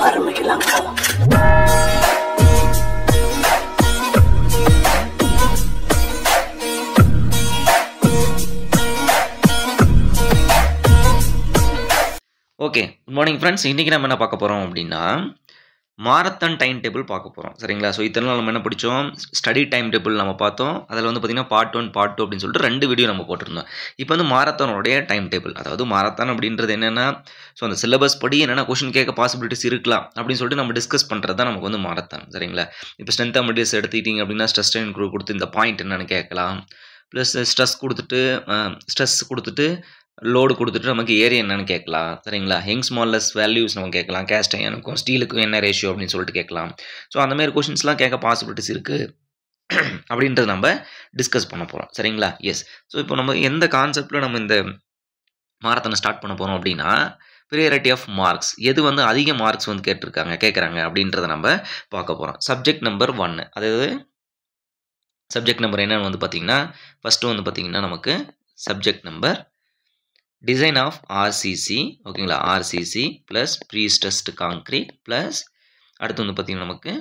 ஆரம்பிக்கலாம். Okay, good morning friends. இன்றைக்கி நம்ம என்ன பார்க்க போகிறோம் அப்படின்னா மாரத்தான் டைம் டேபிள் பார்க்க போகிறோம். சரிங்களா? ஸோ இத்தனை நாள் நம்ம என்ன படித்தோம், ஸ்டடி டைம் டேபிள் நம்ம பார்த்தோம். அதில் வந்து பார்த்திங்கன்னா பார்ட் 1 பார்ட் 2 அப்படின்னு சொல்லிட்டு 2 வீடியோ நம்ம போட்டிருந்தோம். இப்போ வந்து மாரத்தானோடைய டைம் டேபிள், அதாவது மாரத்தான் அப்படின்றது என்னென்னா, ஸோ அந்த சிலபஸ் படி என்னென்ன கொஷின் கேட்க பாசிபிலிட்டிஸ் இருக்கலாம் அப்படின்னு சொல்லிட்டு நம்ம டிஸ்கஸ் பண்ணுறது தான் நமக்கு வந்து மாரத்தான். சரிங்களா? இப்போ ஸ்ட்ரென்த் ஆஃப் மெட்டீரியல்ஸ் எடுத்துக்கிட்டிங்க அப்படின்னா ஸ்ட்ரெஸ் டைம் கொடுத்து இந்த பாயிண்ட் என்னென்னு கேட்கலாம். ப்ளஸ் ஸ்ட்ரெஸ் கொடுத்துட்டு லோடு கொடுத்துட்டு நமக்கு ஏரியா என்னன்னு கேட்கலாம். சரிங்களா? யங்ஸ் மாடலஸ் வேல்யூஸ் நம்ம கேட்கலாம். கேஸ்ட் அயனுக்கும் ஸ்டீலுக்கும் என்ன ரேஷியோ அப்படின்னு சொல்லிட்டு கேட்கலாம். ஸோ அந்தமாதிரி கொஷின்ஸ்லாம் கேட்க பாசிபிலிட்டிஸ் இருக்குது அப்படின்றத நம்ம டிஸ்கஸ் பண்ண போகிறோம். சரிங்களா? எஸ். ஸோ இப்போ நம்ம எந்த கான்செப்டில் நம்ம இந்த மாரத்தானை ஸ்டார்ட் பண்ண போகிறோம் அப்படின்னா, ப்ரியாரிட்டி ஆஃப் மார்க்ஸ், எது வந்து அதிக மார்க்ஸ் வந்து கேட்குறாங்க அப்படின்றத நம்ம பார்க்க போகிறோம். சப்ஜெக்ட் நம்பர் 1, அதாவது சப்ஜெக்ட் நம்பர் என்னன்னு வந்து பார்த்திங்கன்னா, ஃபஸ்ட்டு வந்து பார்த்திங்கன்னா நமக்கு subject number design of RCC. ஓகேங்களா? RCC plus prestressed concrete plus அடுத்து வந்து பார்த்திங்கன்னா நமக்கு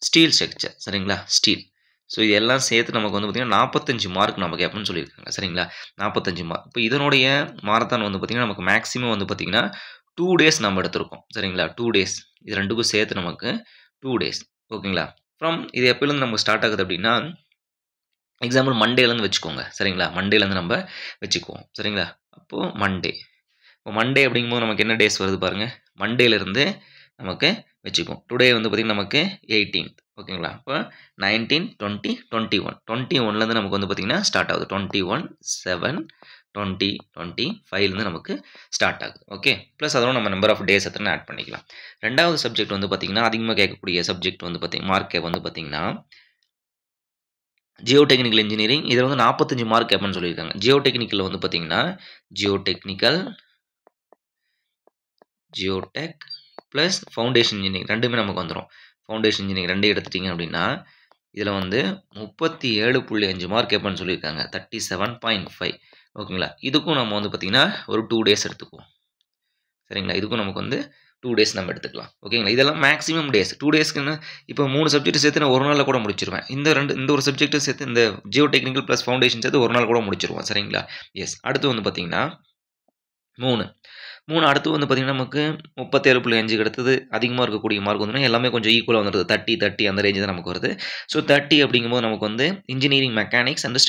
ஸ்டீல் ஸ்ட்ரக்சர். சரிங்களா? ஸ்டீல். ஸோ இதெல்லாம் சேர்த்து நமக்கு வந்து பார்த்திங்கன்னா 45 மார்க் நம்ம கேட்போம்னு சொல்லியிருக்காங்க. சரிங்களா? 45 மார்க். இப்போ இதனுடைய மாரத்தான் வந்து பார்த்திங்கன்னா நமக்கு மேக்ஸிமம் வந்து பார்த்திங்கன்னா 2 டேஸ் நம்ம எடுத்திருக்கோம். சரிங்களா? 2 டேஸ். இது ரெண்டுக்கும் சேர்த்து நமக்கு 2 டேஸ். ஓகேங்களா? இது எப்போலேருந்து நமக்கு ஸ்டார்ட் ஆகுது அப்படின்னா, எக்ஸாம்பிள் மண்டேலேருந்து வச்சுக்கோங்க. சரிங்களா? மண்டேலேருந்து நம்ம வச்சுக்குவோம். சரிங்களா? அப்போது மண்டே அப்படிங்கும்போது நமக்கு என்ன டேஸ் வருது பாருங்கள். மண்டேலேருந்து நமக்கு வச்சுக்குவோம். டுடே வந்து பார்த்திங்கன்னா நமக்கு 18th. ஓகேங்களா? அப்போ 19, 20, 21. 21லேருந்து நமக்கு வந்து பார்த்திங்கன்னா ஸ்டார்ட் ஆகுது. 21, 7, 20, 25லேருந்து நமக்கு ஸ்டார்ட் ஆகுது. ஓகே. ப்ளஸ் அதோட நம்ம நம்பர் ஆஃப் டேஸ் எத்தனை ஆட் பண்ணிக்கலாம். ரெண்டாவது சப்ஜெக்ட் வந்து பார்த்திங்கன்னா அதிகமாக கேட்கக்கூடிய சப்ஜெக்ட் வந்து மார்க்கே வந்து பார்த்திங்கன்னா ஜியோ டெக்னிக்கல் இன்ஜினியரிங். இதில் வந்து 45 மார்க் கேட்பேன்னு சொல்லியிருக்காங்க. ஜியோ டெக்னிக்கலில் வந்து பார்த்தீங்கன்னா ஜியோடெக் ப்ளஸ் ஃபவுண்டேஷன் இன்ஜினியரிங் ரெண்டுமே நமக்கு வந்துடும். ஃபவுண்டேஷன் இன்ஜினியரிங் ரெண்டு எடுத்துட்டிங்க அப்படின்னா இதில் வந்து 37.5 மார்க் கேட்பேன்னு சொல்லியிருக்காங்க. 37.5. ஓகேங்களா? இதுக்கும் நம்ம வந்து பார்த்திங்கன்னா ஒரு 2 டேஸ் எடுத்துக்குவோம். சரிங்களா? இதுக்கும் நமக்கு வந்து 2 டேஸ் நம்ம எடுத்துக்கலாம். ஓகேங்களா? இதெல்லாம் மேக்ஸிமம் டேஸ். 2 டேஸ்க்குன்னு இப்போ 3 சப்ஜெக்ட் சேர்த்து நான் ஒரு நாளில் கூட முடிச்சிருவேன். இந்த ஒரு சப்ஜெக்ட்டு சேர்த்து இந்த ஜியோ டெக்னிக்கல் ப்ளஸ் ஃபவுண்டேஷன் சேர்த்து ஒரு நாள் கூட முடிச்சிருவோம். சரிங்களா? எஸ். அடுத்து வந்து பார்த்திங்கன்னா 3 அடுத்து வந்து பார்த்திங்கன்னா நமக்கு 37.5 அடுத்தது அதிகமாக இருக்கக்கூடிய மார்க் வந்து எல்லாமே கொஞ்சம் ஈக்குவலாக வந்துடுது. 30 அந்த ரேஞ்சு தான் நமக்கு வருது. ஸோ 30 அப்படிங்கும்போது நமக்கு வந்து engineering mechanics and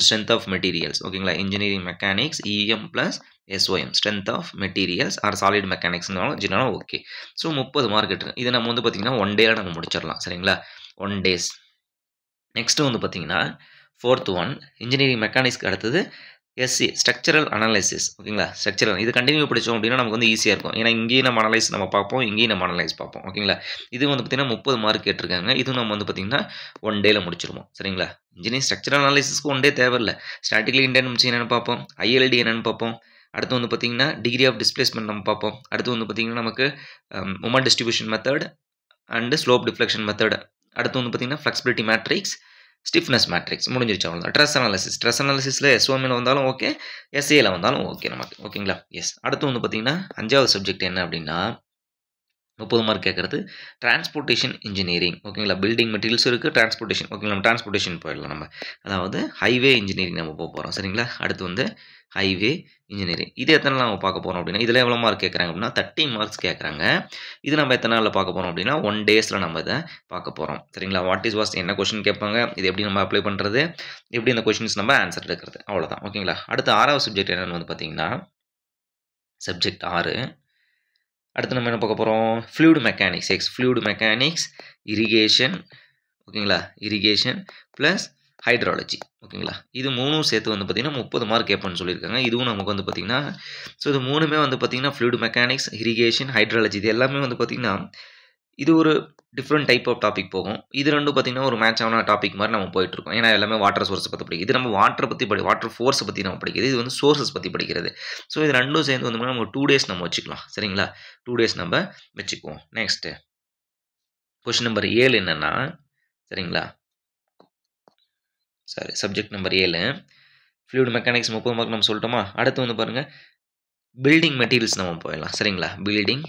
strength of materials. ஓகேங்களா? Engineering mechanics EM plus SOM strength of materials or solid மெக்கானிக்ஸ்னாலும் ஓகே. ஸோ 30 மார்க் எடுத்துருங்க. இதை நம்ம வந்து பார்த்திங்கன்னா 1 டேல நம்ம முடிச்சிடலாம். சரிங்களா? 1 டேஸ். நெக்ஸ்ட்டு வந்து பார்த்திங்கன்னா 4th ஒன் இன்ஜினியரிங் மெக்கானிக்ஸ்க்கு அடுத்தது எஸ்சி ஸ்ட்ரக்சரல் அனலைசிஸ். ஓகேங்களா? ஸ்ட்ரக்சரல் இது கண்டினியூ படித்தோம் அப்படின்னா நமக்கு வந்து ஈஸியாக இருக்கும். ஏன்னா இங்கேயும் நம்ம அனலைஸ் நம்ம பார்ப்போம், இங்கேயும் நம்ம அனலைஸ் பார்ப்போம். ஓகேங்களா? இது வந்து பார்த்திங்கன்னா 30 மார்க் கேட்டிருக்காங்க. இதுவும் நம்ம வந்து பார்த்திங்கன்னா 1 டேல முடிச்சிருவோம். சரிங்களா? இன்ஜினியரிங் ஸ்ட்ரக்சரல் அனலைசிஸ்க்கு 1 டே தேவையில்லை. ஸ்டாட்டிக்கலி இன்டர்னன்ஸ் என்னென்னு பார்ப்போம், ஐஎல்டி என்னென்னு பார்ப்போம். அடுத்து வந்து பார்த்திங்கன்னா டிகிரி ஆஃப் டிஸ்பிளேஸ்மெண்ட் நம்ம பார்ப்போம். அடுத்து வந்து பார்த்திங்கன்னா நமக்கு moment distribution method and slope deflection method. அடுத்து வந்து பார்த்திங்கன்னா ஃப்ளெக்சிபிலிட்டி மேட்ரிக்ஸ், ஸ்டிஃப்னஸ் மேட்ரிக்ஸ் முடிஞ்சிருச்சு. அவ்வளோதான். ஸ்ட்ரெஸ் அனாலிசிஸில் எஸ்ஓஎம்ல வந்தாலும் ஓகே, எஸ்ஏல வந்தாலும் ஓகே நமக்கு. ஓகேங்களா? எஸ். அடுத்து வந்து பார்த்திங்கன்னா 5வது சப்ஜெக்ட் என்ன அப்படின்னா 30 மார்க் கேட்குறது டிரான்ஸ்போர்ட்டேஷன் இன்ஜினியரிங். ஓகேங்களா? பில்டிங் மெட்டீரியல்ஸ் இருக்குது, டிரான்ஸ்போர்ட்டேஷன். ஓகேங்களா? நம்ம டிரான்ஸ்போர்ட்டேஷன் போயிடலாம். நம்ம அதாவது ஹைவே இன்ஜினியரிங் நம்ம போகிறோம். சரிங்களா? அடுத்து வந்து ஹைவே இன்ஜினியரிங். இது எத்தனை நாள் நம்ம பார்க்க போகிறோம் அப்படின்னா இதில் எவ்வளோ மார்க் கேட்குறாங்க அப்படின்னா 30 மார்க்ஸ் கேட்குறாங்க. இது நம்ம எத்தனை நாளில் பார்க்க போகிறோம் அப்படின்னா 1 டேஸில் நம்ம இதை பார்க்க போகிறோம். சரிங்களா? வாஸ் என்ன கொஷின் கேட்பாங்க, இது எப்படி நம்ம அப்ளை பண்ணுறது, எப்படி இந்த கொஷின்ஸ் நம்ம ஆன்சர் எடுக்கிறது, அவ்வளோதான். ஓகேங்களா? அடுத்து 6வது சப்ஜெக்ட் என்னென்னு வந்து பார்த்திங்கன்னா சப்ஜெக்ட் 6. அடுத்து நம்ம என்ன பார்க்க போகிறோம், ஃப்ளூயிட் மெக்கானிக்ஸ் இரிகேஷன். ஓகேங்களா? Irrigation plus hydrology. ஓகேங்களா? இது 3ம் சேர்த்து வந்து பார்த்திங்கன்னா 30 மார்க் கேட்பேன்னு சொல்லியிருக்காங்க. இதுவும் நமக்கு வந்து பார்த்திங்கன்னா இது 3மே வந்து பார்த்திங்கன்னா ஃப்ளூயிட் மெக்கானிக்ஸ், இரிகேஷன், ஹைட்ராலஜி இது எல்லாமே வந்து பார்த்திங்கன்னா இது ஒரு டிஃப்ரெண்ட் டைப் ஆஃப் டாபிக் போகும். இது ரெண்டும் பார்த்திங்கன்னா ஒரு மேட்சான டாபிக் மாதிரி நம்ம போயிட்டுருக்கோம். ஏன்னா எல்லாமே வாட்டர் சோர்ஸை பற்றி படிக்கிறது. இது நம்ம வாட்டர் ஃபோர்ஸை பற்றி நம்ம படிக்கிறது. இது வந்து சோர்ஸஸ் பற்றி படிக்கிறது. ஸோ இது ரெண்டும் சேர்ந்து வந்து நம்ம 2 டேஸ் நம்ம வச்சுக்கலாம். சரிங்களா? 2 டேஸ் நம்ம வச்சுக்குவோம். நெக்ஸ்ட்டு கொஷின் நம்பர் 7 என்னென்னா, சரிங்களா? Subject number 7 fluid mechanics 30 mark நம்ம சொல்லிட்டோமா. அடுத்து வந்து பாருங்கள் பில்டிங் மெட்டீரியல்ஸ் நம்ம போயிடலாம். சரிங்களா? பில்டிங்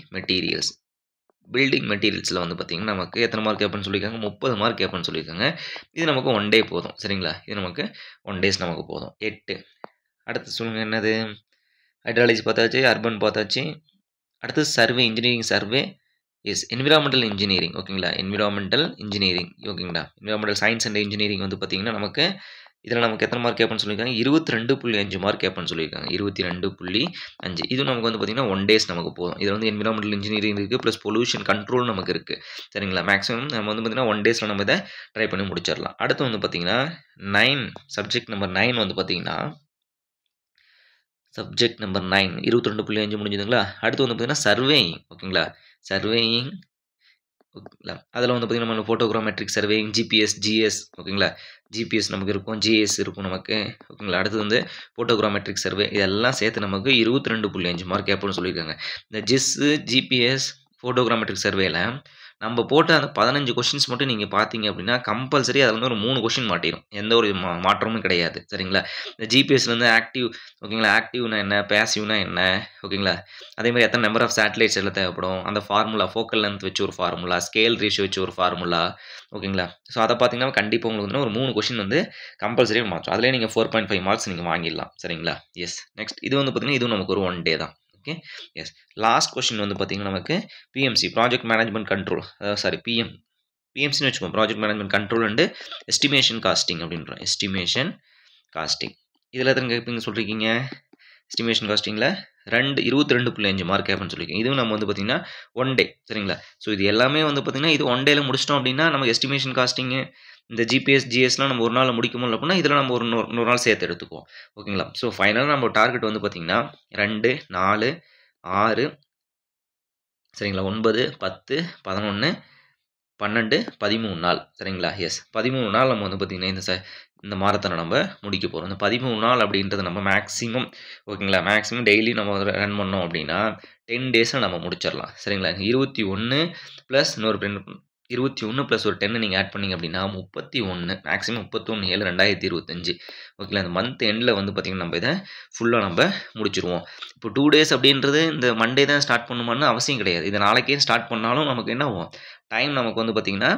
மெட்டீரியல்ஸில் வந்து பார்த்தீங்கன்னா, நமக்கு எத்தனை மார்க் கேட்பேன்னு சொல்லியிருக்காங்க? 30 மார்க் கேட்பேன்னு சொல்லியிருக்காங்க. இது நமக்கு 1 டே போதும். சரிங்களா? இது நமக்கு 1 டேஸ் நமக்கு போதும். 8. அடுத்து சொல்லுங்க என்னது? ஹைட்ராலஜி பார்த்தாச்சு, அர்பன் பார்த்தாச்சு. அடுத்து survey, engineering survey. Yes, environmental engineering. ஓகேங்களா? Environmental engineering. ஓகேங்களா? என்விரான்மெண்டல் சயின்ஸ் அண்ட் இன்ஜினியரிங் வந்து பார்த்தீங்கன்னா, நமக்கு இதில் நமக்கு எத்தனை மார்க் கேட்பேன்னு சொல்லியிருக்காங்க? 22.5 மார்க் கேட்பேன்னு சொல்லியிருக்காங்க. 22.5. இது நமக்கு வந்து பார்த்தீங்கன்னா 1 டேஸ் நமக்கு போதும். இதில் வந்து என்விரான்மெண்டல் இன்ஜினியரிங் இருக்குது, ப்ளஸ் பொல்யூஷன் கண்ட்ரோல் நமக்கு இருக்குது. சரிங்களா? மேக்ஸிமம் நம்ம வந்து பார்த்தீங்கன்னா 1 டேஸில் நம்ம இதை ட்ரை பண்ணி முடிச்சிடலாம். அடுத்து வந்து பார்த்தீங்கன்னா 9, சப்ஜெக்ட் நம்பர் 9 வந்து பார்த்தீங்கன்னா, சப்ஜெக்ட் நம்பர் 9 22.5 முடிஞ்சுதுங்களா? அடுத்து வந்து பார்த்தீங்கன்னா சர்வேயிங். ஓகேங்களா? சர்வேயிங். ஓகேங்களா? அதில் வந்து பார்த்தீங்கன்னா நம்ம ஃபோட்டோகிராமெட்ரிக் சர்வேயிங், ஜிபிஎஸ், ஜிஎஸ். ஓகேங்களா? ஜிபிஎஸ் நமக்கு இருக்கும், ஜிஎஸ் இருக்கும் நமக்கு. ஓகேங்களா? அடுத்து வந்து ஃபோட்டோகிராமெட்ரிக் சர்வே. இதெல்லாம் சேர்த்து நமக்கு 22.5 மார்க் கேட்போம்னு சொல்லியிருக்காங்க. இந்த ஜிஸ்ஸு, ஜிபிஎஸ், ஃபோட்டோகிராமெட்ரிக் சர்வேல நம்ம போட்ட அந்த 15 கொஸ்டின்ஸ் மட்டும் நீங்கள் பார்த்தீங்க அப்படின்னா, கம்பல்சரி அதில் வந்து ஒரு 3 கொஸ்டின் மாட்டிரும். எந்த ஒரு மாற்றமும் கிடையாது. சரிங்களா? இந்த ஜிபிஎஸ்லேருந்து ஆக்டிவ். ஓகேங்களா? ஆக்டிவ்னா என்ன? பேசிவ்னா என்ன? ஓகேங்களா? அதேமாதிரி எத்தனை நம்பர் ஆஃப் சேட்டலைட்ஸ் எல்லாம் தேவைப்படும், அந்த ஃபார்முலா, ஃபோக்கல் லென்த் வச்சு ஒரு ஃபார்முலா, ஸ்கேல் ரேஷியோ வச்சு ஒரு ஃபார்முலா. ஓகேங்களா? ஸோ அதை பார்த்தீங்கன்னா கண்டிப்பாக உங்களுக்கு வந்து ஒரு 3 கொஸ்டின் வந்து கம்பல்சரியாக மாற்றும். அதிலே நீங்கள் 4.5 மார்க்ஸ் நீங்கள் வாங்கிடலாம். சரிங்களா? எஸ். நெக்ஸ்ட் இது வந்து பார்த்தீங்கன்னா இதுவும் நமக்கு ஒரு 1 டே தான். ஓகே. எஸ். லாஸ்ட் கொஸ்டின் வந்து பார்த்தீங்கன்னா நமக்கு PMC, project management control. Sorry, பிஎம்சின்னு வச்சுக்கோங்க. Project management control and estimation costing அப்படின்றோம். Estimation costing. இதில் எத்தனை கேட்பீங்க சொல்லியிருக்கீங்க? எஸ்டிமேஷன் காஸ்டிங்கில் 22.5 மார்க் கேட்பேன்னு சொல்லியிருக்கீங்க. இதுவும் நம்ம வந்து பார்த்தீங்கன்னா 1 டே. சரிங்களா? ஸோ இது எல்லாமே வந்து பார்த்தீங்கன்னா இது 1 டேல முடிச்சிட்டோம் அப்படின்னா நமக்கு எஸ்டிமேஷன் காஸ்டிங்கு, இந்த ஜிபிஎஸ், ஜிஎஸ்லாம் நம்ம ஒரு நாளில் முடிக்க முடியல அப்படின்னா இதில் நம்ம ஒரு இன்னொரு நாள் சேர்த்து எடுத்துக்குவோம். ஓகேங்களா? ஸோ ஃபைனலாக நம்ம டார்கெட் வந்து பார்த்தீங்கன்னா 2, 4, 6. சரிங்களா? 9, 10, 11, 12, 13 நாள். சரிங்களா? எஸ். 13 நாள் நம்ம வந்து பார்த்தீங்கன்னா இந்த மாரத்தானை நம்ம முடிக்க போகிறோம். இந்த 13 நாள் அப்படின்றது நம்ம மேக்ஸிமம். ஓகேங்களா? மேக்ஸிமம் டெய்லி நம்ம ரன் பண்ணோம் அப்படின்னா 10 டேஸில் நம்ம முடிச்சிடலாம். சரிங்களா? 21 ப்ளஸ் இன்னொரு 21 ப்ளஸ் ஒரு 10 நீங்கள் ஆட் பண்ணிங்க அப்படின்னா 31, மேக்ஸிமம் 31/7/2025. ஓகேங்களா? இந்த மந்த் எண்டில் வந்து பார்த்திங்கன்னா நம்ம இதை ஃபுல்லாக நம்ம முடிச்சிருவோம். இப்போ 2 டேஸ் அப்படின்றது இந்த மண்டே தான் ஸ்டார்ட் பண்ணுமான்னு அவசியம் கிடையாது. இதை நாளைக்கே ஸ்டார்ட் பண்ணாலும் நமக்கு என்ன ஆகும்? டைம் நமக்கு வந்து பார்த்திங்கன்னா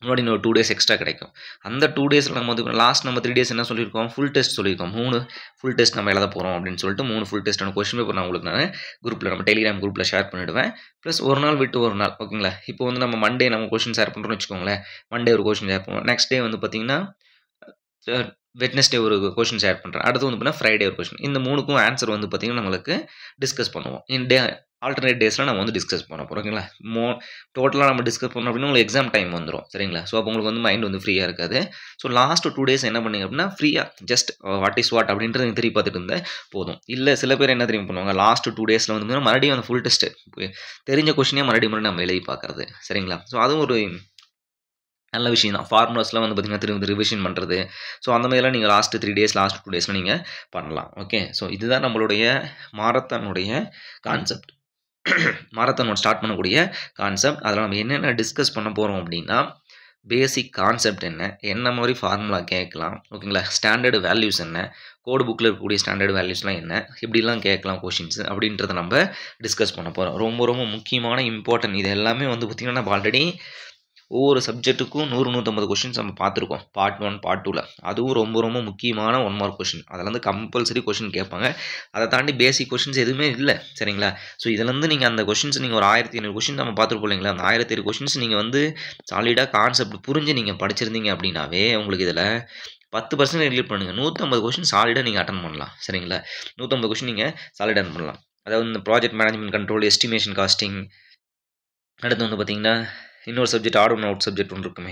முன்னாடி இன்னொரு 2 டேஸ் எக்ஸ்ட்ரா கிடைக்கும். அந்த 2 டேஸில் நம்ம வந்து லாஸ்ட் நம்ம 3 டேஸ் என்ன சொல்லியிருக்கோம்? ஃபுல் டெஸ்ட் சொல்லியிருக்கோம். 3 ஃபுல் டெஸ்ட் நம்ம எழுத போகிறோம் அப்படின்னு சொல்லிட்டு 3 ஃபுல் டெஸ்ட்டான கொஸ்டின் பேப்பர் நான் உங்களுக்கு குரூப்பில், நம்ம டெலிகிராம் குரூப்பில் ஷேர் பண்ணிவிடுவேன். ப்ளஸ் ஒரு நாள் விட்டு ஒரு நாள். ஓகேங்களா? இப்போ வந்து நம்ம மண்டே நம்ம கொஸ்டின் ஷேர் பண்ணுறோம்னு வச்சுக்கோங்களேன். மண்டே ஒரு கொஸ்டின் ஷேர் பண்ணுவோம். நெக்ஸ்ட் டே வந்து பார்த்தீங்கன்னா வெட்னஸ்டே ஒரு கொஸ்டின் ஷேர் பண்ணுறேன். அடுத்து வந்து பார்த்தீங்கன்னா ஃப்ரைடே ஒரு கொஸ்டின். இந்த 3க்கும் ஆன்சர் வந்து பார்த்தீங்கன்னா நம்மளுக்கு டிஸ்கஸ் பண்ணுவோம். ஆல்டர்னேட் டேஸில் நம்ம வந்து டிஸ்கஸ் பண்ண போகிறோம். ஓகேங்களா? டோட்டலாக நம்ம டிஸ்கஸ் பண்ணோம் அப்படின்னா உங்களுக்கு எக்ஸாம் டைம் வந்துடும். சரிங்களா? ஸோ அப்போ உங்களுக்கு வந்து மைண்ட் வந்து ஃப்ரீயாக இருக்காது. ஸோ லாஸ்ட் 2 டேஸ் என்ன பண்ணீங்க அப்படின்னா ஃப்ரீயாக ஜஸ்ட் வாட் இஸ் வாட் அப்படின்றது நீங்கள் திருப்பி பார்த்துட்டு இருந்தால் போதும். இல்லை சில பேர் என்ன தெரியும் பண்ணுவாங்க, லாஸ்ட் 2 டேஸில் வந்து மறுபடியும் அந்த ஃபுல் டெஸ்ட்டு தெரிஞ்ச கொஸ்டினே மறுபடியும் நம்ம எழுதி பார்க்குறது. சரிங்களா? ஸோ அதுவும் ஒரு நல்ல விஷயம் தான். ஃபார்முலாஸ்லாம் வந்து பார்த்தீங்கன்னா திரும்ப ரிவிஷன் பண்ணுறது. ஸோ அந்த மாதிரிலாம் நீங்கள் லாஸ்ட் 3 டேஸ், லாஸ்ட் 2 டேஸில் நீங்கள் பண்ணலாம். ஓகே. ஸோ இதுதான் நம்மளுடைய மாரத்தானுடைய கான்செப்ட். மாரத்தான் ஸ்டார்ட் பண்ணக்கூடிய கான்செப்ட். அதில் நம்ம என்னென்ன டிஸ்கஸ் பண்ண போகிறோம் அப்படின்னா, பேசிக் கான்செப்ட் என்ன மாதிரி ஃபார்முலா கேட்கலாம். ஓகேங்களா? ஸ்டாண்டர்டு வேல்யூஸ் என்ன, கோடு புக்கில் இருக்கக்கூடிய ஸ்டாண்டர்டு வேல்யூஸ்லாம் என்ன, இப்படிலாம் கேட்கலாம் கொஷின்ஸ் அப்படின்றத நம்ம டிஸ்கஸ் பண்ண போகிறோம். ரொம்ப ரொம்ப முக்கியமான இம்பார்ட்டன்ட். இது எல்லாமே வந்து பார்த்திங்கன்னா நம்ம ஆல்ரெடி ஒவ்வொரு சப்ஜெக்ட்டுக்கும் 100-150 கொஷின்ஸ் நம்ம பார்த்துருக்கோம். பார்ட் 1, பார்ட் 2ல். அதுவும் ரொம்ப ரொம்ப முக்கியமான 1 மார்க் கொஷின். அதில் வந்து கம்பல்சரி கொஷின் கேட்பாங்க. அதை தாண்டி பேசிக் கொஷின்ஸ் எதுவுமே இல்லை. சரிங்களா? ஸோ இதுலேருந்து நீங்கள் அந்த கொஷின்ஸ் நீங்கள் ஒரு 1500 கொஷின் நம்ம பார்த்துருப்போம் இல்லைங்களா? அந்த 1500 கொஷின்ஸ் நீங்கள் வந்து சாலிடாக கான்செப்ட் புரிஞ்சு நீங்கள் படிச்சிருந்தீங்க அப்படின்னாவே உங்களுக்கு இதில் 10% ரிலீட் பண்ணுங்கள். 150 கொஷின் சாலிடாக நீங்கள் அட்டன் பண்ணலாம். சரிங்களா? 150 கொஷின் நீங்கள் சாலிடாக அட்டன் பண்ணலாம். அதாவது இந்த project management control, estimation costing. அடுத்து வந்து பார்த்தீங்கன்னா இன்னொரு subject odd one out subject ஒன்று இருக்குமே,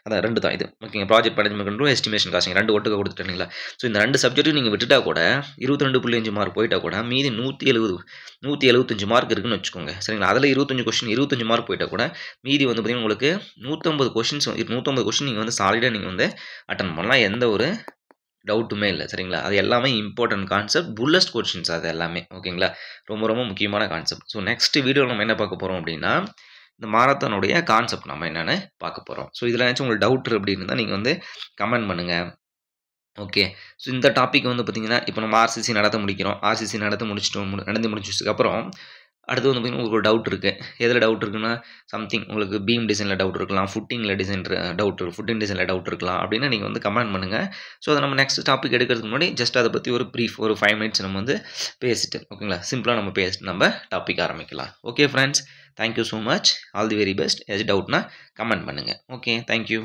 அதான் 2 தான் இது. ஓகேங்க. Project management control, estimation costing 2 ஒட்டுக்க கொடுத்துட்டீங்களா? ஸோ இந்த 2 சப்ஜெக்ட்டும் நீங்கள் விட்டுட்டா கூட 22.5 மார்க் போயிட்டா கூட மீதி 175 மார்க் இருக்குன்னு வச்சுக்கோங்க. சரிங்களா? அதில் 25 மார்க் போயிட்டா கூட மீதி வந்து பார்த்தீங்கன்னா உங்களுக்கு 150 கொஷின்ஸ் 150 கொஷின் நீங்கள் வந்து சாலிடாக நீங்கள் வந்து அட்டன் பண்ணலாம். எந்த ஒரு டவுட்டுமே இல்லை. சரிங்களா? அது எல்லாமே இம்பார்ட்டன்ட் கான்செப்ட், புல்லஸ்ட் கொஷின்ஸ் அது எல்லாமே. ஓகேங்களா? ரொம்ப ரொம்ப முக்கியமான கான்செப்ட். ஸோ நெக்ஸ்ட் வீடியோ நம்ம என்ன பார்க்க போகிறோம் அப்படின்னா, இந்த மாரத்தானுடைய கான்செப்ட் நம்ம என்னென்னு பார்க்க போகிறோம். ஸோ இதில் ஏதாச்சும் உங்களுக்கு டவுட் அப்படின்னு இருந்தால் நீங்கள் வந்து கமெண்ட் பண்ணுங்கள். ஓகே. ஸோ இந்த டாபிக் வந்து பார்த்தீங்கன்னா, இப்போ நம்ம ஆர்சிசி நடத்த முடிக்கிறோம். ஆர்சிசி நடத்தி முடிச்சதுக்கப்புறம், அடுத்து வந்து பார்த்தீங்கன்னா, உங்களுக்கு ஒரு டவுட் இருக்கு. எதில டவுட் இருக்குன்னா, சம்திங் உங்களுக்கு பீம் டிசைன்ல டவுட் இருக்கலாம். ஃபுட்டிங் டிசைன்ல டவுட் இருக்கலாம். அப்டின்னா நீங்க வந்து கமெண்ட் பண்ணுங்க. ஸோ அத நம்ம நெக்ஸ்ட் டாபிக் எடுக்கிறதுக்கு முன்னாடி ஜஸ்ட் அத பத்தி ஒரு பிரீஃப் ஒரு 5 மினிட்ஸ் நம்ம வந்து பேசிட்டு, ஓகேங்களா? சிம்பிளா நம்ம பேசிட்டு நம்ம டாபிக் ஆரம்பிக்கலாம். Okay friends. Thank you so much. All the very best. ஏதாச்சும் டவுட்னா கமெண்ட் பண்ணுங்க. ஓகே. Thank you.